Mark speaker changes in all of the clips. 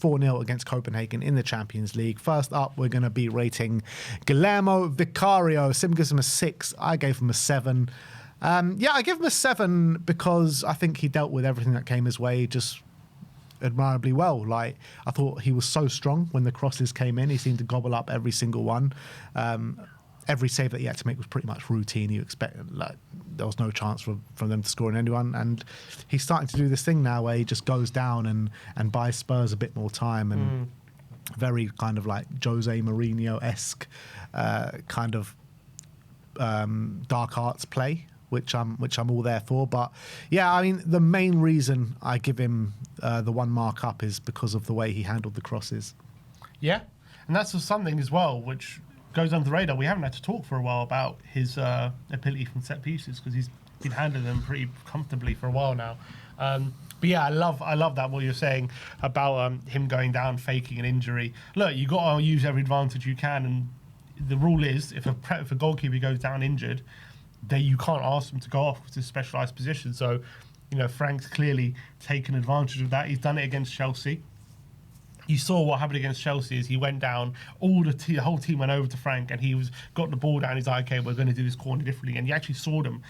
Speaker 1: 4-0 against Copenhagen in the Champions League. First up, we're going to be rating Guillermo Vicario. Sim gives him a 6. I gave him a 7. I give him a 7 because I think he dealt with everything that came his way just admirably well. Like, I thought he was so strong when the crosses came in. He seemed to gobble up every single one. Every save that he had to make was pretty much routine. You expect, like, there was no chance from them to score on anyone. And he's starting to do this thing now where he just goes down and buys Spurs a bit more time, and very kind of like Jose Mourinho-esque kind of dark arts play, which I'm all there for. But yeah, I mean, the main reason I give him the 1 mark up is because of the way he handled the crosses.
Speaker 2: Yeah, and that's something as well which goes under the radar. We haven't had to talk for a while about his ability from set pieces, because he's been handling them pretty comfortably for a while now. But yeah, I love that, what you're saying about him going down, faking an injury. Look, you got to use every advantage you can, and the rule is if a goalkeeper goes down injured, then you can't ask them to go off to a specialised position. So, you know, Frank's clearly taken advantage of that. He's done it against Chelsea. You saw what happened against Chelsea is he went down, the whole team went over to Frank, and he got the ball down. He's like, okay, we're going to do this corner differently. And you actually saw them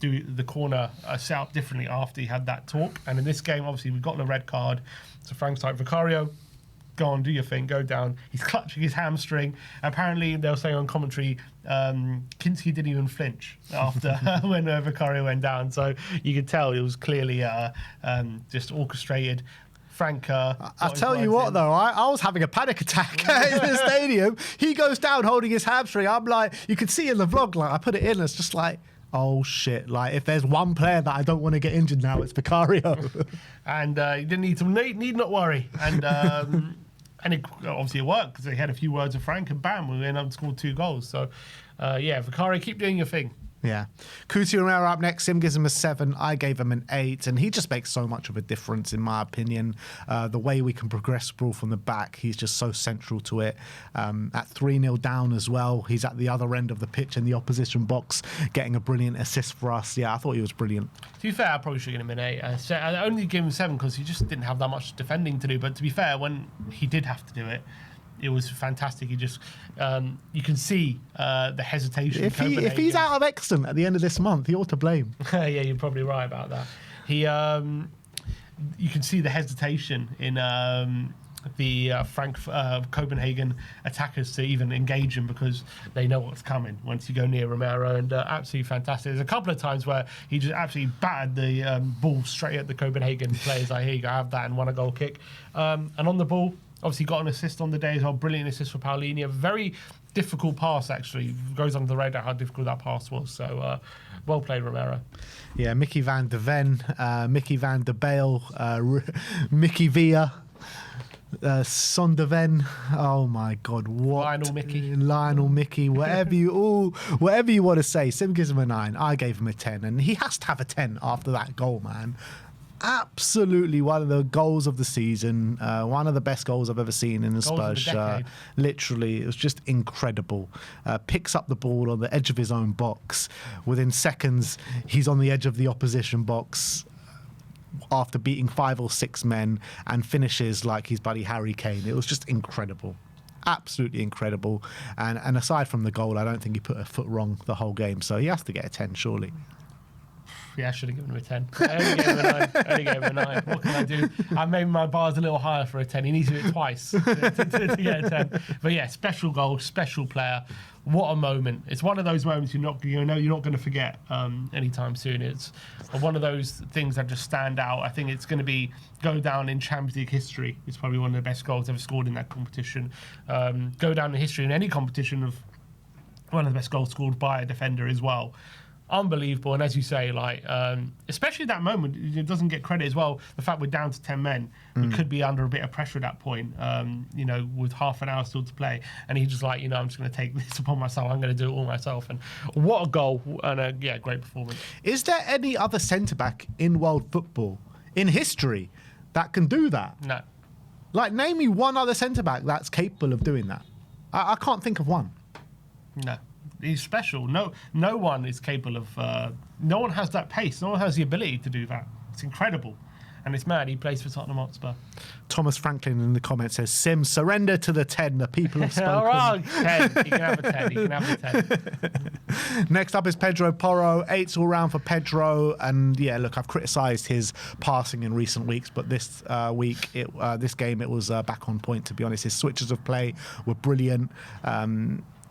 Speaker 2: do the corner set up differently after he had that talk. And in this game, obviously, we got the red card. So Frank's like, Vicario, go on, do your thing, go down. He's clutching his hamstring. Apparently, they were saying on commentary, Kinski didn't even flinch after when Vicario went down. So you could tell it was clearly just orchestrated. Frank,
Speaker 1: I'll tell you what, though, I was having a panic attack in the stadium. He goes down holding his hamstring. I'm like, you can see in the vlog, like, I put it in, it's just like, oh shit, like, if there's one player that I don't want to get injured now, it's Vicario. And
Speaker 2: you didn't need not worry. And and it obviously it worked, because they had a few words of Frank, and bam, we ended up scoring 2 goals. So yeah, Vicario, keep doing your thing.
Speaker 1: Yeah. Cuti Romero up next. Sim gives him a 7. I gave him an 8. And he just makes so much of a difference, in my opinion. The way we can progress ball from the back, he's just so central to it. At 3-0 down as well, he's at the other end of the pitch in the opposition box, getting a brilliant assist for us. Yeah, I thought he was brilliant.
Speaker 2: To be fair, I probably should give him an 8. I only gave him 7 because he just didn't have that much defending to do. But to be fair, when he did have to do it, it was fantastic. He just, you can see the hesitation.
Speaker 1: If he's out of Exton at the end of this month, he ought to blame.
Speaker 2: Yeah, you're probably right about that. He, you can see the hesitation in the Copenhagen attackers to even engage him, because they know what's coming once you go near Romero. And absolutely fantastic. There's a couple of times where he just absolutely battered the ball straight at the Copenhagen players. Like, here you go, have that, and won a goal kick. And on the ball, obviously got an assist on the day as well. Brilliant assist for Paulinho. Very difficult pass, actually. Goes under the radar how difficult that pass was. So, well played, Romero.
Speaker 1: Yeah, Micky van der Ven, Micky van der BALE, Micky Villa, Son de Ven. Oh my God, what? Lionel Micky, whatever you want to say. Sim gives him a 9. I gave him a 10, and he has to have a 10 after that goal, man. Absolutely one of the goals of the season, one of the best goals I've ever seen in a Spurs shirt. Literally, it was just incredible. Picks up the ball on the edge of his own box. Within seconds, he's on the edge of the opposition box after beating 5 or 6 men, and finishes like his buddy Harry Kane. It was just incredible. Absolutely incredible. And aside from the goal, I don't think he put a foot wrong the whole game. So he has to get a 10, surely.
Speaker 2: Yeah, I should have given him a 10. I only gave him a 9. What can I do? I made my bars a little higher for a 10. He needs to do it twice to get a 10. But yeah, special goal, special player. What a moment. It's one of those moments you're not going to forget anytime soon. It's one of those things that just stand out. I think it's going to go down in Champions League history. It's probably one of the best goals ever scored in that competition. Go down in history in any competition of one of the best goals scored by a defender as well. Unbelievable. And as you say, like, especially that moment, it doesn't get credit as well. The fact we're down to 10 men, we could be under a bit of pressure at that point, with half an hour still to play. And he's just like, I'm just going to take this upon myself. I'm going to do it all myself. And what a goal. And great performance.
Speaker 1: Is there any other centre-back in world football, in history, that can do that?
Speaker 2: No.
Speaker 1: Like, name me one other centre-back that's capable of doing that. I can't think of one.
Speaker 2: No. He's special. No one is capable of. No one has that pace. No one has the ability to do that. It's incredible. and it's mad. He plays for Tottenham Hotspur.
Speaker 1: Thomas Franklin in the comments says, Sim, surrender to the 10. The people have spoken.
Speaker 2: All right, 10. You can have a 10. You can have a 10.
Speaker 1: Next up is Pedro Porro. 8's all round for Pedro. And yeah, look, I've criticised his passing in recent weeks, but this this game, it was back on point, to be honest. His switches of play were brilliant.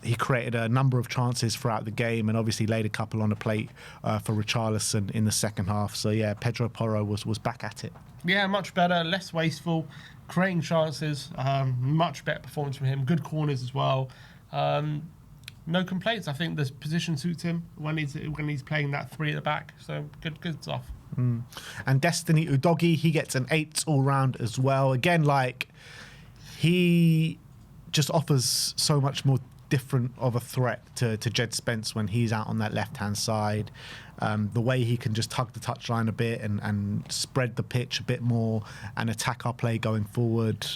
Speaker 1: He created a number of chances throughout the game and obviously laid a couple on the plate for Richarlison in the second half. So yeah, Pedro Porro was back at it.
Speaker 2: Yeah, much better, less wasteful, creating chances, much better performance from him. Good corners as well. No complaints. I think this position suits him when he's playing that 3 at the back. So good stuff.
Speaker 1: And Destiny Udogie, he gets an 8 all round as well. Again, like, he just offers so much more different of a threat to Jed Spence when he's out on that left-hand side. The way he can just tug the touchline a bit and spread the pitch a bit more and attack our play going forward.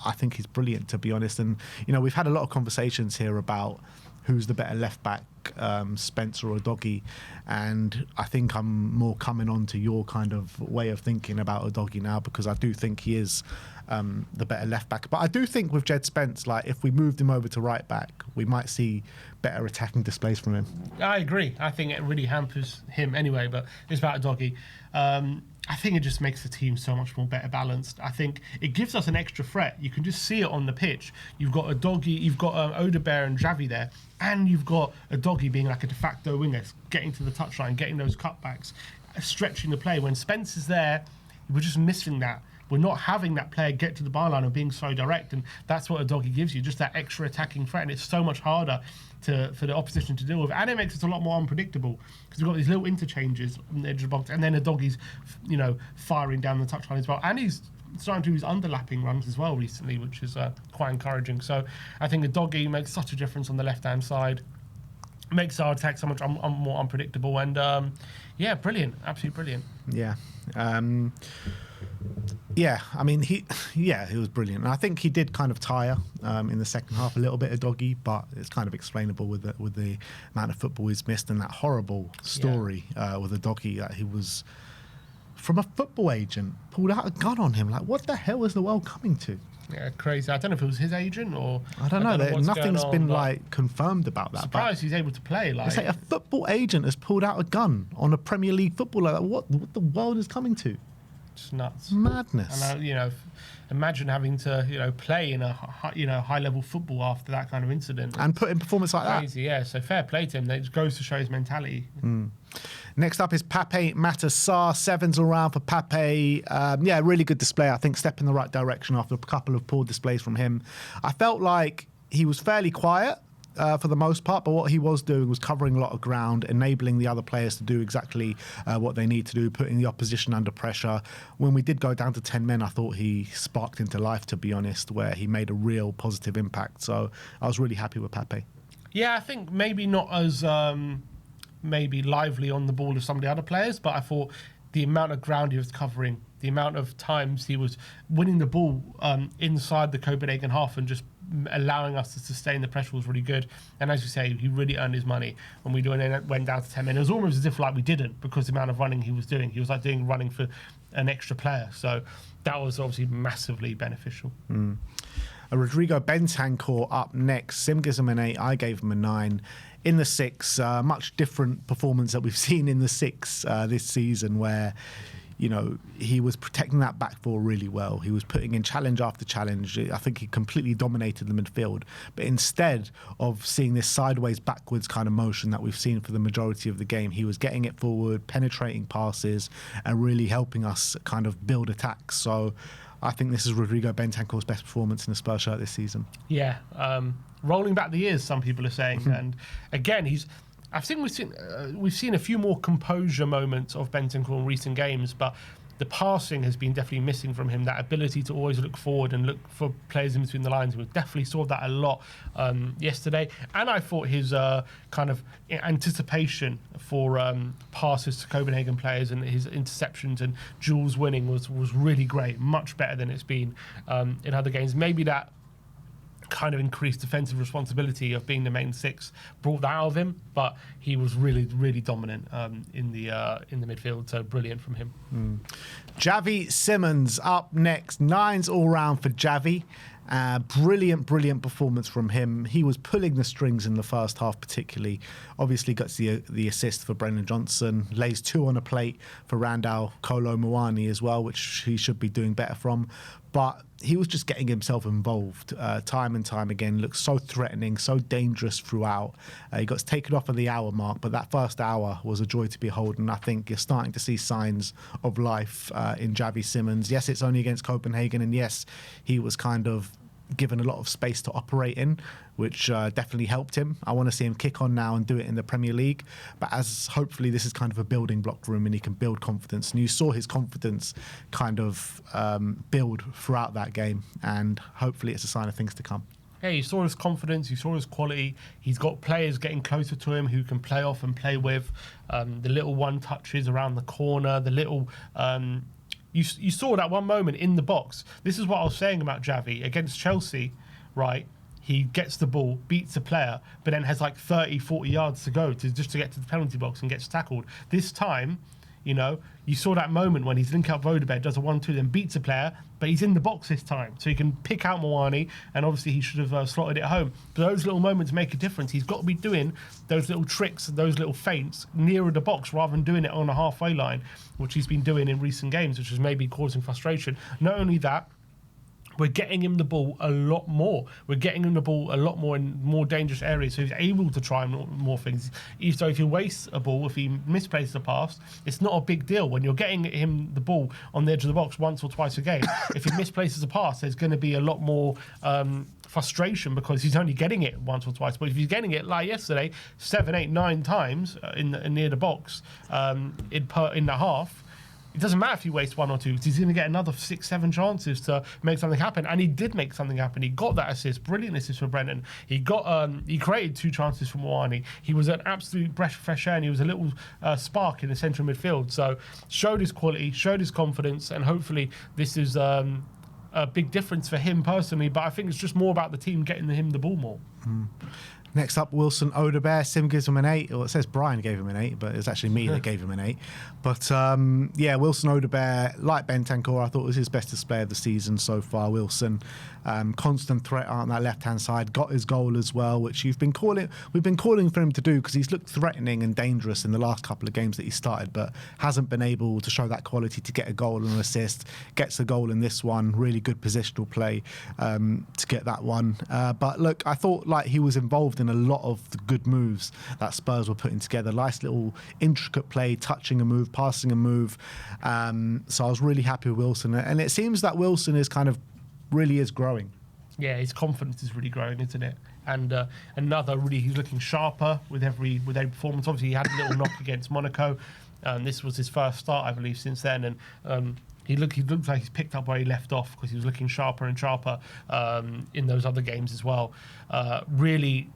Speaker 1: I think he's brilliant, to be honest. And, you know, we've had a lot of conversations here about who's the better left-back, Spence or Udogie. And I think I'm more coming on to your kind of way of thinking about Udogie now, because I do think he is the better left-back. But I do think with Jed Spence, like, if we moved him over to right-back, we might see better attacking displays from him.
Speaker 2: I agree. I think it really hampers him anyway, but it's about Udogie. I think it just makes the team so much more better balanced. I think it gives us an extra threat. You can just see it on the pitch. You've got Udogie, you've got Odobert and Xavi there, and you've got Udogie being like a de facto winger, getting to the touchline, getting those cutbacks, stretching the play. When Spence is there, we're just missing that. We're not having that player get to the byline and being so direct, and that's what Udogie gives you, just that extra attacking threat, and it's so much harder for the opposition to deal with, and it makes it a lot more unpredictable because we've got these little interchanges on the edge of the box, and then Udogie's, you know, firing down the touchline as well, and he's starting to do his underlapping runs as well recently, which is quite encouraging. So I think Udogie makes such a difference on the left-hand side, makes our attack so much more unpredictable, and yeah, brilliant, absolutely brilliant.
Speaker 1: Yeah. Yeah, I mean, he was brilliant. And I think he did kind of tire in the second half a little bit of Udogie, but it's kind of explainable with the amount of football he's missed and that horrible story with Udogie that he was, from a football agent, pulled out a gun on him. Like, what the hell is the world coming to?
Speaker 2: Yeah, crazy. I don't know if it was his agent or...
Speaker 1: I don't know. Nothing's been like confirmed about that.
Speaker 2: Surprised he's able to play. Like,
Speaker 1: it's like a football agent has pulled out a gun on a Premier League footballer. Like, what the world is coming to?
Speaker 2: It's nuts.
Speaker 1: Madness.
Speaker 2: And you know, imagine having to, you know, play in a high level football after that kind of incident.
Speaker 1: And put in performance like that.
Speaker 2: Crazy, yeah. So fair play to him. It goes to show his mentality.
Speaker 1: Next up is Pape Matar. 7's all round for Pape. Yeah, really good display. I think step in the right direction after a couple of poor displays from him. I felt like he was fairly quiet for the most part, but what he was doing was covering a lot of ground, enabling the other players to do exactly what they need to do, putting the opposition under pressure. When we did go down to 10 men, I thought he sparked into life, to be honest, where he made a real positive impact. So I was really happy with Pape.
Speaker 2: Yeah, I think maybe not as maybe lively on the ball as some of the other players, but I thought the amount of ground he was covering, the amount of times he was winning the ball inside the Copenhagen half and just allowing us to sustain the pressure was really good. And as you say, he really earned his money when we went down to 10 men. It was almost as if like we didn't, because the amount of running he was doing. He was like running for an extra player. So that was obviously massively beneficial.
Speaker 1: Rodrigo Bentancur up next. Sim gives him an 8. I gave him a 9. In the 6, much different performance that we've seen in the 6 this season, where, you know, he was protecting that back four really well. He was putting in challenge after challenge. I think he completely dominated the midfield. But instead of seeing this sideways, backwards kind of motion that we've seen for the majority of the game, he was getting it forward, penetrating passes, and really helping us kind of build attacks. So I think this is Rodrigo Bentancur's best performance in a Spurs shirt this season.
Speaker 2: Yeah, rolling back the years, some people are saying. And again, I think we've seen a few more composure moments of Bentancur in recent games, but the passing has been definitely missing from him. That ability to always look forward and look for players in between the lines. We definitely saw that a lot yesterday. And I thought his kind of anticipation for passes to Copenhagen players and his interceptions and duels winning was really great. Much better than it's been in other games. Maybe that kind of increased defensive responsibility of being the main six brought that out of him, but he was really, really dominant in the midfield. So brilliant from him.
Speaker 1: Xavi Simons up next. 9s all round for Xavi. Brilliant performance from him. He was pulling the strings in the first half, particularly. Obviously, got the assist for Brennan Johnson. Lays 2 on a plate for Randall Kolo Muani as well, which he should be doing better from. But he was just getting himself involved time and time again. Looked so threatening, so dangerous throughout. He got taken off at the hour mark, but that first hour was a joy to behold. And I think you're starting to see signs of life in Xavi Simons. Yes, it's only against Copenhagen, and yes, he was kind of given a lot of space to operate in, which definitely helped him. I want to see him kick on now and do it in the Premier League, but as hopefully this is kind of a building block room and he can build confidence, and you saw his confidence kind of build throughout that game, and hopefully it's a sign of things to come.
Speaker 2: Yeah, you saw his confidence, you saw his quality. He's got players getting closer to him who can play off and play with. The little one touches around the corner, the little You saw that one moment in the box. This is what I was saying about Xavi against Chelsea, right? He gets the ball, beats a player, but then has like 30, 40 yards to go just to get to the penalty box and gets tackled. This time, you know, you saw that moment when he's linked up with Odobert, does a 1-2, then beats a player, but he's in the box this time. So he can pick out Muani, and obviously he should have slotted it home. But those little moments make a difference. He's got to be doing those little tricks and those little feints nearer the box rather than doing it on a halfway line, which he's been doing in recent games, which is maybe causing frustration. Not only that, we're getting him the ball a lot more. We're getting him the ball a lot more in more dangerous areas, so he's able to try more things. So if he wastes a ball, if he misplaces a pass, it's not a big deal. When you're getting him the ball on the edge of the box once or twice a game, if he misplaces a pass, there's going to be a lot more frustration because he's only getting it once or twice. But if he's getting it, like yesterday, 7, 8, 9 times near the box in the half, it doesn't matter if he wastes 1 or 2, because he's going to get another 6, 7 chances to make something happen. And he did make something happen. He got that assist, brilliant assist for Brennan. He created 2 chances for Muani. He was an absolute breath of fresh air, and he was a little spark in the central midfield. So showed his quality, showed his confidence, and hopefully this is a big difference for him personally. But I think it's just more about the team getting him the ball more.
Speaker 1: Next up, Wilson Odobert. Sim gives him an 8. Well, it says Brian gave him an 8, but it's actually me that gave him an 8. But yeah, Wilson Odobert, like Bentancur, I thought was his best display of the season so far. Wilson, constant threat on that left-hand side, got his goal as well, which we've been calling for him to do because he's looked threatening and dangerous in the last couple of games that he started, but hasn't been able to show that quality to get a goal and an assist. Gets a goal in this one, really good positional play to get that one. But look, I thought like he was involved in a lot of the good moves that Spurs were putting together. Nice little intricate play, touching a move, passing a move. So I was really happy with Wilson, and it seems that Wilson is kind of really is growing.
Speaker 2: Yeah, his confidence is really growing, isn't it? And he's looking sharper with every performance. Obviously, he had a little knock against Monaco. This was his first start, I believe, since then, and he looks like he's picked up where he left off because he was looking sharper and sharper in those other games as well. Really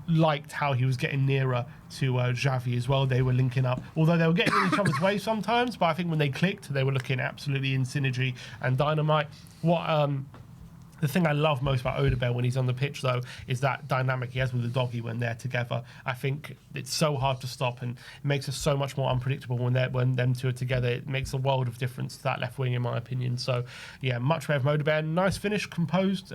Speaker 2: liked how he was getting nearer to Xavi as well. They were linking up, although they were getting in each other's way sometimes, but I think when they clicked, they were looking absolutely in synergy and dynamite. The thing I love most about Odobert when he's on the pitch, though, is that dynamic he has with the doggy when they're together. I think it's so hard to stop, and it makes us so much more unpredictable when them two are together. It makes a world of difference to that left wing, in my opinion. So, yeah, much better from Odobert. Nice finish, composed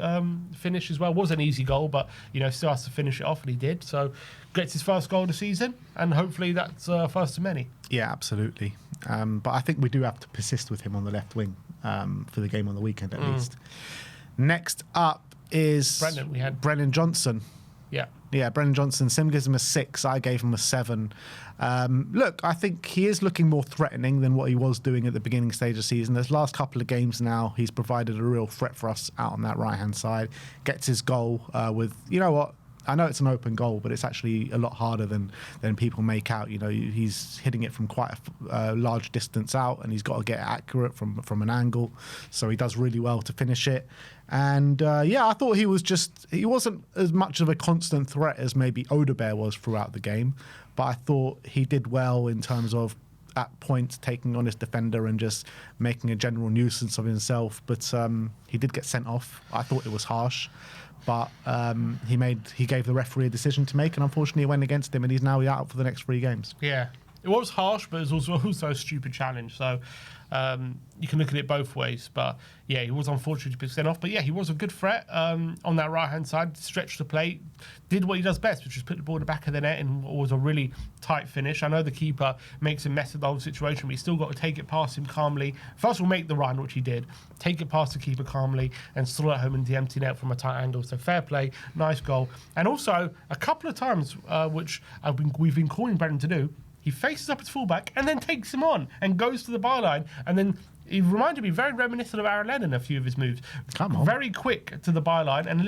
Speaker 2: finish as well. Was an easy goal, but still has to finish it off, and he did. So, gets his first goal of the season, and hopefully that's first of many.
Speaker 1: Yeah, absolutely. But I think we do have to persist with him on the left wing for the game on the weekend at least. Next up is Brennan Johnson. Yeah, Brennan Johnson. Sim gives him a 6. I gave him a 7. Look, I think he is looking more threatening than what he was doing at the beginning stage of the season. This last couple of games now, he's provided a real threat for us out on that right-hand side. Gets his goal with, you know what, I know it's an open goal, but it's actually a lot harder than people make out. He's hitting it from quite a large distance out, and he's got to get accurate from an angle. So he does really well to finish it. And I thought he wasn't as much of a constant threat as maybe Odobert was throughout the game, but I thought he did well in terms of at points taking on his defender and just making a general nuisance of himself. But he did get sent off. I thought it was harsh. But he gave the referee a decision to make, and unfortunately it went against him, and he's now out for the next 3 games.
Speaker 2: Yeah, it was harsh, but it was also a stupid challenge. So you can look at it both ways. But yeah, he was unfortunately to be sent off. But yeah, he was a good threat on that right-hand side, stretched the play, did what he does best, which is put the ball in the back of the net, and was a really tight finish. I know the keeper makes a mess of the whole situation, but he still got to take it past him calmly. First of all, make the run, which he did, take it past the keeper calmly, and still at home in the empty net from a tight angle. So fair play, nice goal. And also, a couple of times, which we've been calling Brennan to do, he faces up his fullback and then takes him on and goes to the byline. And then he reminded me very reminiscent of Aaron Lennon, a few of his moves.
Speaker 1: Come on.
Speaker 2: Very quick to the byline and a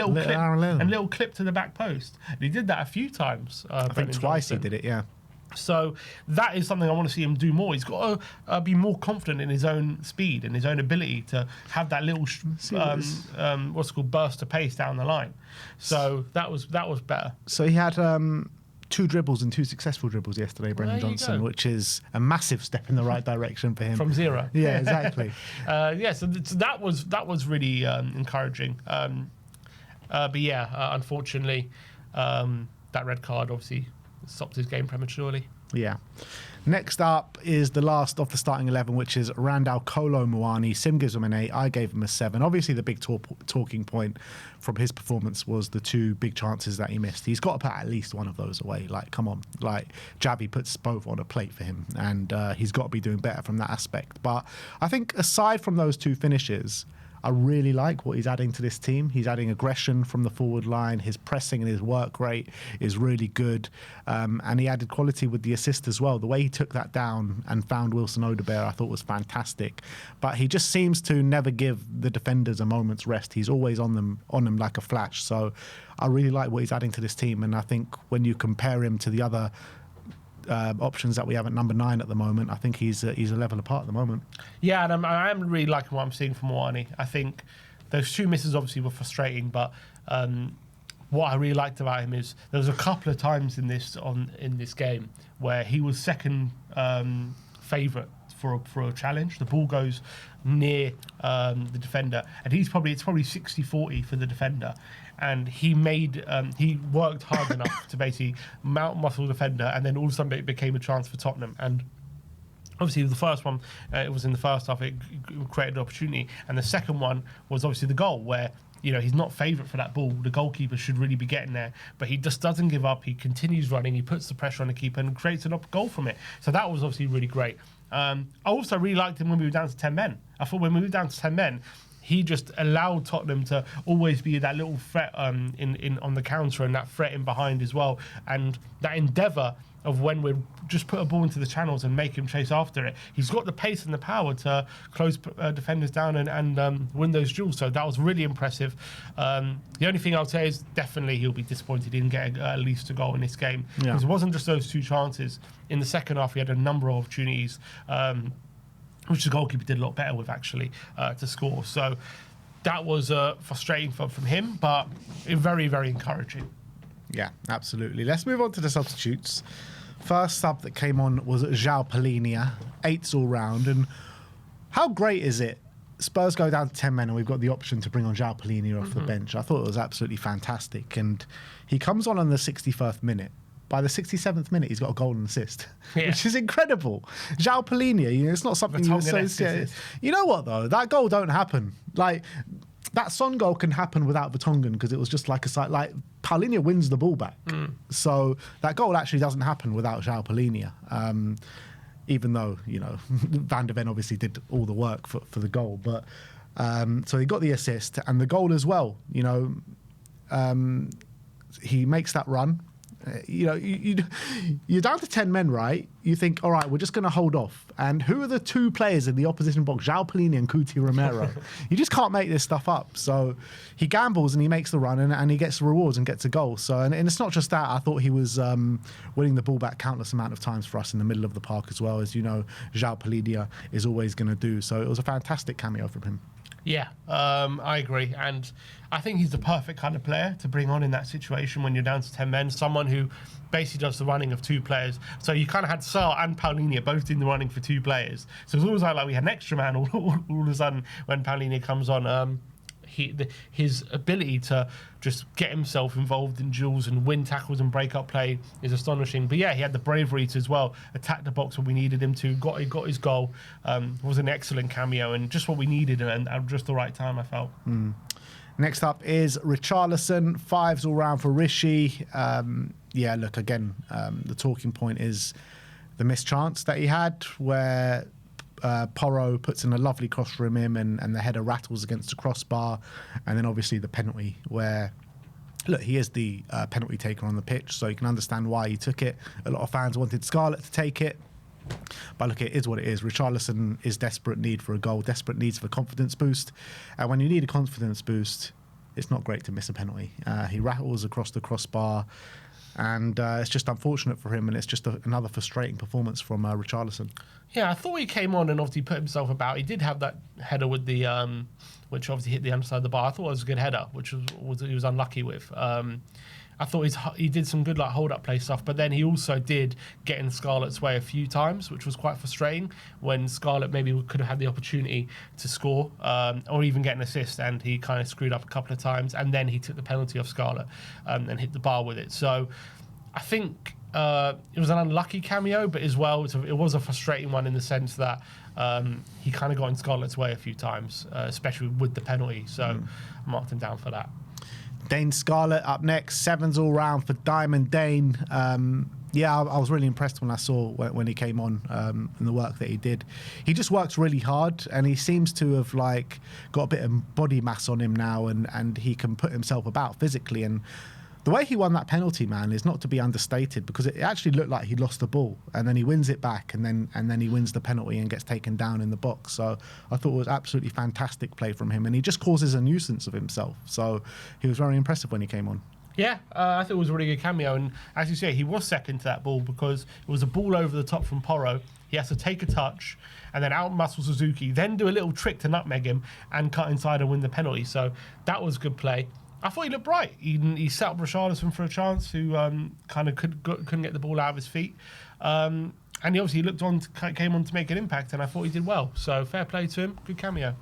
Speaker 2: little clip to the back post. And he did that a few times.
Speaker 1: I think twice he did it, yeah.
Speaker 2: So that is something I want to see him do more. He's got to be more confident in his own speed and his own ability to have that little what's it called, burst of pace down the line. So that was better.
Speaker 1: So he had 2 dribbles and 2 successful dribbles yesterday, Brennan Johnson, which is a massive step in the right direction for him.
Speaker 2: From 0.
Speaker 1: Yeah, exactly.
Speaker 2: So that was really encouraging. But yeah, unfortunately, that red card obviously stopped his game prematurely.
Speaker 1: Yeah. Next up is the last of the starting 11, which is Randall Kolo Muani. Sim gives him an 8. I gave him a 7. Obviously, the big talking point from his performance was the 2 big chances that he missed. He's got to put at least one of those away. Like, come on. Like, Xavi puts both on a plate for him, and he's got to be doing better from that aspect. But I think aside from those 2 finishes, I really like what he's adding to this team. He's adding aggression from the forward line. His pressing and his work rate is really good. And he added quality with the assist as well. The way he took that down and found Wilson Odobert, I thought was fantastic. But he just seems to never give the defenders a moment's rest. He's always on them like a flash. So I really like what he's adding to this team. And I think when you compare him to the other options that we have at number 9 at the moment, I think he's a level apart at the moment.
Speaker 2: Yeah, and I am really liking what I'm seeing from Muani. I think those 2 misses obviously were frustrating, but what I really liked about him is there was a couple of times in this game where he was second favourite for a challenge. The ball goes near the defender, and it's probably 60-40 for the defender. And he worked hard enough to basically mount muscle defender, and then all of a sudden it became a chance for Tottenham. And obviously the first one, it was in the first half, it created an opportunity. And the second one was obviously the goal where, he's not favourite for that ball. The goalkeeper should really be getting there, but he just doesn't give up. He continues running. He puts the pressure on the keeper and creates an goal from it. So that was obviously really great. I also really liked him when we were down to 10 men. I thought when we were down to 10 men, he just allowed Tottenham to always be that little threat on the counter and that threat in behind as well. And that endeavour of when we just put a ball into the channels and make him chase after it. He's got the pace and the power to close defenders down and win those duels. So that was really impressive. The only thing I would say is definitely he'll be disappointed he didn't get at least a goal in this game. Because it wasn't just those 2 chances. In the second half, he had a number of opportunities, which the goalkeeper did a lot better with, actually, to score. So that was frustrating from him, but very, very encouraging.
Speaker 1: Yeah, absolutely. Let's move on to the substitutes. First sub that came on was João Palhinha, 8s all round. And how great is it? Spurs go down to 10 men and we've got the option to bring on João Palhinha off the bench. I thought it was absolutely fantastic. And he comes on the 61st minute. By the 67th minute, he's got a goal and assist, which is incredible. João Palhinha, it's not something you associate. You know what, though? That goal don't happen. Like, that Son goal can happen without Vertonghen because it was just like Palhinha wins the ball back. So that goal actually doesn't happen without João Palhinha, even though, Van der Ven obviously did all the work for the goal. But so he got the assist and the goal as well. He makes that run. You're down to 10 men, right? You think, all right, we're just going to hold off. And who are the 2 players in the opposition box? João Palhinha and Cuti Romero. You just can't make this stuff up. So he gambles and he makes the run and he gets the rewards and gets a goal. So and it's not just that. I thought he was winning the ball back countless amount of times for us in the middle of the park as well, as João Palhinha is always going to do. So it was a fantastic cameo from him.
Speaker 2: Yeah, I agree. And I think he's the perfect kind of player to bring on in that situation when you're down to 10 men. Someone who basically does the running of two players. So you kind of had Sar and Paulinho both in the running for two players. So it was always like we had an extra man all of a sudden when Paulinho comes on. His ability to just get himself involved in duels and win tackles and break up play is astonishing. But yeah, he had the bravery to as well attack the box when we needed him to. Got his goal. Was an excellent cameo and just what we needed and at just the right time, I felt.
Speaker 1: Next up is Richarlison. 5s all round for Rishi. Yeah, look, again, the talking point is the missed chance that he had where Porro puts in a lovely cross from him and the header rattles against the crossbar. And then obviously the penalty where, look, he is the penalty taker on the pitch, so you can understand why he took it. A lot of fans wanted Scarlett to take it. But look, it is what it is. Richarlison is desperate need for a goal, desperate needs for a confidence boost. And when you need a confidence boost, it's not great to miss a penalty. He rattles across the crossbar. And it's just unfortunate for him, and it's just another frustrating performance from Richarlison.
Speaker 2: Yeah, I thought he came on and obviously put himself about. He did have that header with the, which obviously hit the underside of the bar. I thought it was a good header, which he was unlucky with. I thought he did some good hold-up play stuff, but then he also did get in Scarlett's way a few times, which was quite frustrating when Scarlett maybe could have had the opportunity to score or even get an assist, and he kind of screwed up a couple of times, and then he took the penalty off Scarlett and hit the bar with it. So I think it was an unlucky cameo, but as well, it was a frustrating one in the sense that he kind of got in Scarlett's way a few times, especially with the penalty. So I marked him down for that.
Speaker 1: Dane Scarlett up next. 7s all round for Diamond Dane. Yeah, I was really impressed when I saw when he came on and the work that he did. He just works really hard, and he seems to have got a bit of body mass on him now, and he can put himself about physically. And the way he won that penalty, man, is not to be understated, because it actually looked like he lost the ball, and then he wins it back, and then he wins the penalty and gets taken down in the box. So I thought it was absolutely fantastic play from him, and he just causes a nuisance of himself. So he was very impressive when he came on.
Speaker 2: Yeah, I thought it was a really good cameo, and as you say, he was second to that ball because it was a ball over the top from Porro. He has to take a touch and then out-muscle Suzuki, then do a little trick to nutmeg him and cut inside and win the penalty. So that was good play. I thought he looked bright. He set up Richarlison for a chance, who kind of couldn't get the ball out of his feet. And he obviously came on to make an impact, and I thought he did well. So fair play to him. Good cameo.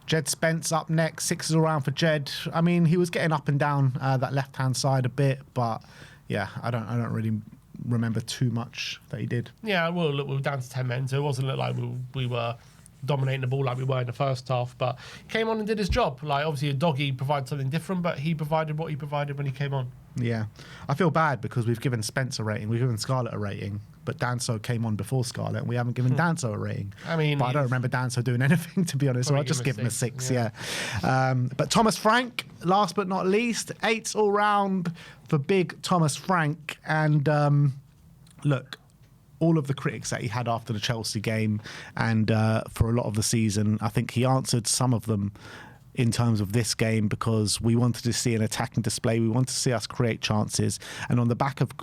Speaker 1: Jed Spence up next. 6s around for Jed. I mean, he was getting up and down that left-hand side a bit, but yeah, I don't really remember too much that he did.
Speaker 2: Yeah, well, look, we were down to 10 men, so it wasn't like we were dominating the ball like we were in the first half, but he came on and did his job. Obviously a doggy provides something different, but he provided what he provided when he came on. Yeah,
Speaker 1: I feel bad because we've given Spence a rating, we've given Scarlett a rating, but Danso came on before Scarlett, and we haven't given Danso a rating. I mean, but I don't remember Danso doing anything, to be honest, so I'll just give him a 6. Yeah. But Thomas Frank, last but not least, 8s all round for big Thomas Frank. And look, all of the critics that he had after the Chelsea game and for a lot of the season, I think he answered some of them in terms of this game, because we wanted to see an attacking display. We wanted to see us create chances. And on the back of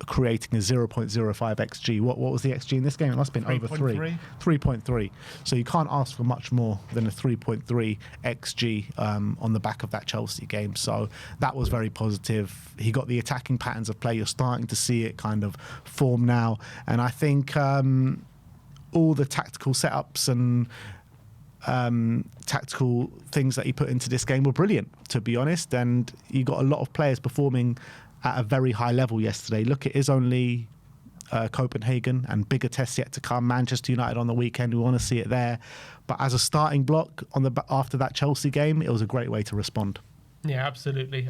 Speaker 1: creating a 0.05 XG, what was the XG in this game? It must have been over 3. 3.3. So you can't ask for much more than a 3.3 XG on the back of that Chelsea game. So that was very positive. He got the attacking patterns of play. You're starting to see it kind of form now. And I think all the tactical setups and tactical things that he put into this game were brilliant, to be honest, and you got a lot of players performing at a very high level yesterday. Look, it is only Copenhagen and bigger tests yet to come. Manchester United on the weekend, we want to see it there, but as a starting block after that Chelsea game, it was a great way to respond.
Speaker 2: Yeah, absolutely.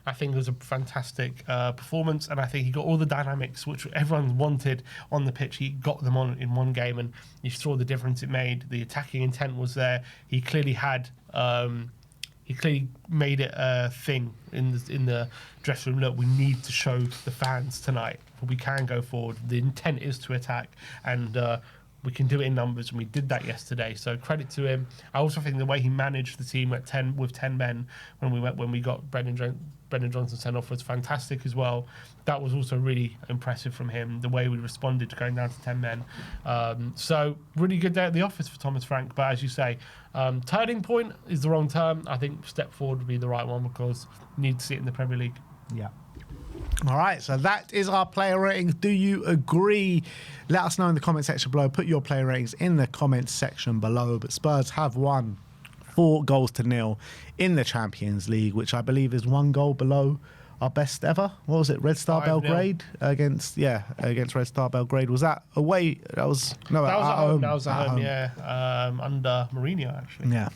Speaker 2: I think it was a fantastic performance, and I think he got all the dynamics which everyone wanted on the pitch. He got them on in one game, and you saw the difference it made. The attacking intent was there. He clearly had. He clearly made it a thing in the dressing room. Look, we need to show the fans tonight, but we can go forward. The intent is to attack, and we can do it in numbers, and we did that yesterday. So credit to him. I also think the way he managed the team with 10 men when we got Brennan Johnson sent off was fantastic as well. That was also really impressive from him, the way we responded to going down to 10 men. So really good day at the office for Thomas Frank. But as you say, turning point is the wrong term. I think step forward would be the right one because we need to see it in the Premier League.
Speaker 1: Yeah. All right, so that is our player ratings. Do you agree? Let us know in the comment section below. Put your player ratings in the comments section below. But Spurs have won 4-0 in the Champions League, which I believe is 1 goal below our best ever. What was it? Red Star
Speaker 2: 5-0.
Speaker 1: Belgrade against Red Star Belgrade. Was that away? That was at home.
Speaker 2: That was at home. Yeah, under Mourinho actually.
Speaker 1: Yeah.